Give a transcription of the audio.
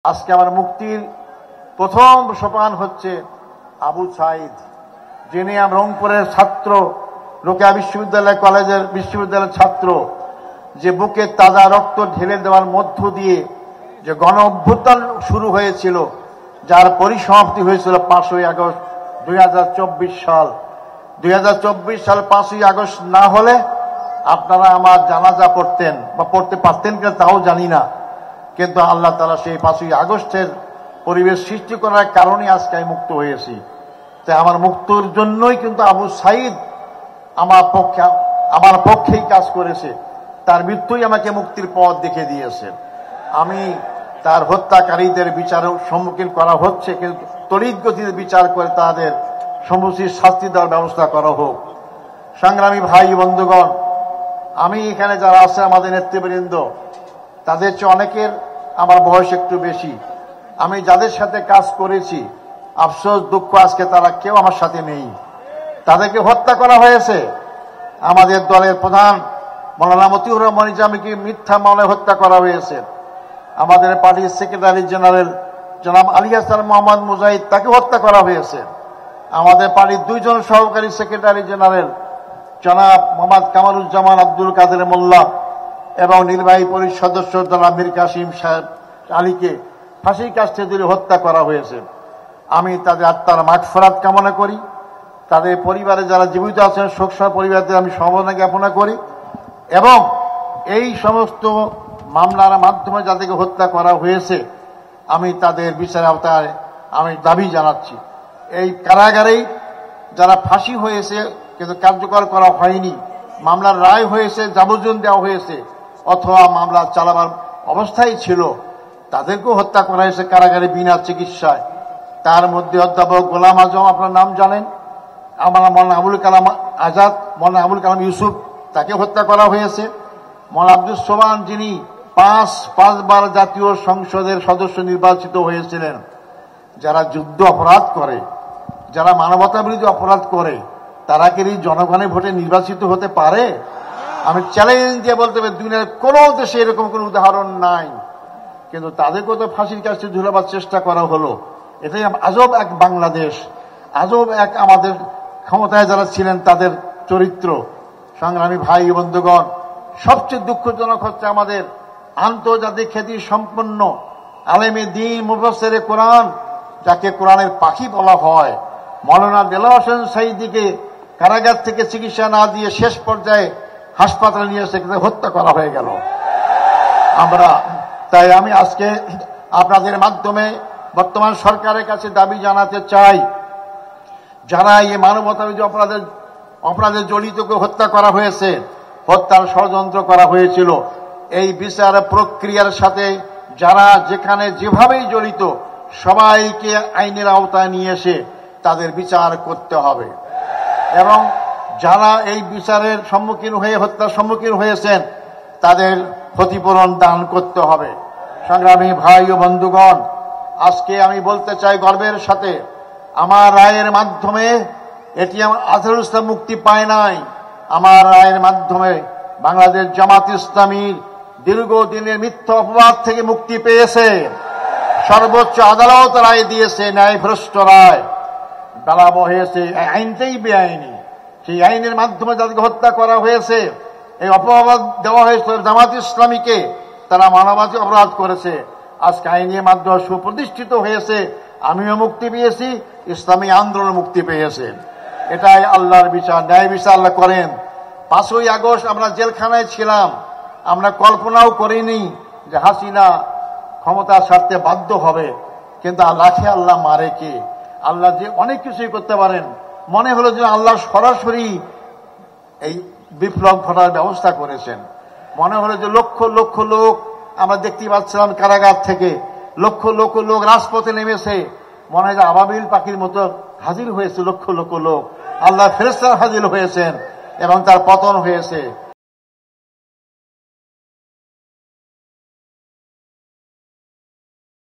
আজকে আমার মুক্তির প্রথম সোপান হচ্ছে আবু সাঈদ, যিনি রংপুরের ছাত্র, রোকেয়া বিশ্ববিদ্যালয়ের ছাত্র, যে বুকে তাজা রক্ত ঢেলে দেওয়ার মধ্য দিয়ে যে গণ অভ্যুত্থান শুরু হয়েছিল, যার পরিসমাপ্তি হয়েছিল 5ই আগস্ট 2024 সাল। 2024 সাল 5ই আগস্ট না হলে আপনারা আমার জানাজা পড়তেন বা পড়তে পারতেন কিনা তাও জানি না, কিন্তু আল্লাহ তাআলা সেই 5ই আগস্টের পরিবেশ সৃষ্টি করার কারণে আজকে আমি মুক্ত হয়েছি। তাই আমার মুক্তির জন্যই কিন্তু আবু সাঈদ আমার পক্ষেই কাজ করেছে, তার মৃত্যুই আমাকে মুক্তির পথ দেখে দিয়েছে। আমি তার হত্যাকারীদের বিচারের সম্মুখীন করা হচ্ছে, কিন্তু তড়িৎ গতিতে বিচার করে তাদের সমুচিত শাস্তি দেওয়ার ব্যবস্থা করা হোক। সংগ্রামী ভাই বন্ধুগণ, আমি এখানে যারা আছে আমাদের নেতৃবৃন্দ, তাদের চেয়ে অনেকের আমার বয়স একটু বেশি। আমি যাদের সাথে কাজ করেছি, আফসোস দুঃখ আজকে তারা কেউ আমার সাথে নেই। তাদেরকে হত্যা করা হয়েছে। আমাদের দলের প্রধান মৌলানা মতিউর রহমান নিজামীকে মিথ্যা মামলায় হত্যা করা হয়েছে। আমাদের পার্টির সেক্রেটারি জেনারেল জনাব আলী হাসান মোহাম্মদ মুজাহিদ, তাকে হত্যা করা হয়েছে। আমাদের পার্টির 2 জন সহকারী সেক্রেটারি জেনারেল জনাব মোহাম্মদ কামারুজ্জামান আব্দুল কাদের মোল্লা এবং নির্বাহী পরিষদ সদস্য জনাব মীর কাসিম সাহেব আলীকে ফাঁসির কাস্টে তুলে হত্যা করা হয়েছে। আমি তাদের আত্মার মাগফিরাত কামনা করি। তাদের পরিবারে যারা জীবিত আছেন, শোকসহ পরিবারদের আমি সমবেদনা জ্ঞাপনা করি, এবং এই সমস্ত মামলার মাধ্যমে যাদেরকে হত্যা করা হয়েছে আমি তাদের বিচারের আওতায় আমি দাবি জানাচ্ছি। এই কারাগারেই যারা ফাঁসি হয়েছে কিন্তু কার্যকর করা হয়নি, মামলার রায় হয়েছে, যাবজ্জীবন দেওয়া হয়েছে, অথবা মামলা চালাবার অবস্থায় ছিল, তাদেরকেও হত্যা করা হয়েছে কারাগারে বিনা চিকিৎসায়। তার মধ্যে অধ্যাপক গোলাম আজম, আপনার নাম জানেন, আমার মৌলানা আবুল কালাম আজাদ, মৌলানা আবুল কালাম ইউসুফ, তাকে হত্যা করা হয়েছে। মৌলানা আব্দুল সোবহান, যিনি 5 বার জাতীয় সংসদের সদস্য নির্বাচিত হয়েছিলেন। যারা যুদ্ধ অপরাধ করে, যারা মানবতা বিরোধী অপরাধ করে, তারা কি জনগণের ভোটে নির্বাচিত হতে পারে? আমি চ্যালেঞ্জ দিয়ে বলতে পারি, দুনিয়ার কোনো দেশে এরকম কোনো উদাহরণ নাই। কিন্তু তাদেরকেও তো ফাঁসির কাছে ঝুলাবার চেষ্টা করা হলো। এটাই আজব এক বাংলাদেশ, আজব এক আমাদের ক্ষমতায় যারা ছিলেন তাদের চরিত্র। সংগ্রামী ভাই বন্ধুগণ, সবচেয়ে দুঃখজনক হচ্ছে আমাদের আন্তর্জাতিক খ্যাতি সম্পন্ন আলেমে দ্বীন মুফাসসিরে কোরআন, যাকে কোরআনের পাখি বলা হয়, মৌলানা দেলাওয়ার হোসেন সাঈদীকে কারাগার থেকে চিকিৎসা না দিয়ে শেষ পর্যায়ে হাসপাতালে নিয়ে এসে হত্যা করা হয়ে গেল। তাই আমি আজকে আপনাদের মাধ্যমে বর্তমান সরকারের কাছে দাবি জানাতে চাই, যারা এই মানবতাবিরোধী অপরাধে জড়িতকে হত্যা করা হয়েছে, হত্যার ষড়যন্ত্র করা হয়েছিল, এই বিচার প্রক্রিয়ার সাথে যারা যেখানে যেভাবেই জড়িত সবাইকে আইনের আওতায় নিয়ে এসে তাদের বিচার করতে হবে, এবং যারা এই বিচারের সম্মুখীন হয়ে হত্যার সম্মুখীন হয়েছেন তাদের ক্ষতিপূরণ দান করতে হবে। সংগ্রামী ভাই ও বন্ধুগণ, আজকে আমি বলতে চাই গর্বের সাথে, আমার রায়ের মাধ্যমে এটিএম আজহারুল ইসলাম মুক্তি পায় নাই। আমার রায়ের মাধ্যমে বাংলাদেশ জামাত ইসলামীর দীর্ঘদিনের মিথ্যা অপবাদ থেকে মুক্তি পেয়েছে। সর্বোচ্চ আদালত রায় দিয়েছে, ন্যায়ভ্রষ্ট রায় বলা হয়েছে আইনটাই বেআইনি। সেই আইনের মাধ্যমে যাদেরকে হত্যা করা হয়েছে, এই অপবাদ দেওয়া হয়েছে জামাত ইসলামীকে, তারা মানবাধিকার অপরাধ করেছে। আজকে আইনের মাধ্যমে সুপ্রতিষ্ঠিত হয়েছে, আমিও মুক্তি পেয়েছি, ইসলামী আন্দোলন মুক্তি পেয়েছে। এটাই আল্লাহর বিচার, ন্যায় বিচার আল্লাহ করেন। 5ই আগস্ট আমরা জেলখানায় ছিলাম, আমরা কল্পনাও করিনি যে হাসিনা ক্ষমতা ছাড়তে বাধ্য হবে, কিন্তু লাখে আল্লাহ মারে কে? আল্লাহ যে অনেক কিছুই করতে পারেন। মনে হলো যে আল্লাহ সরাসরি এই বিপ্লব ঘটার ব্যবস্থা করেছেন। মনে হলো যে লক্ষ লক্ষ লোক আমরা দেখতে পাচ্ছিলাম কারাগার থেকে, লক্ষ লক্ষ লোক রাজপথে নেমেছে, মনে হয় যে আবাবিল পাখির মতো হাজির হয়েছে লক্ষ লক্ষ লোক। আল্লাহ ফেরেশতা হাজির হয়েছেন এবং তার পতন হয়েছে।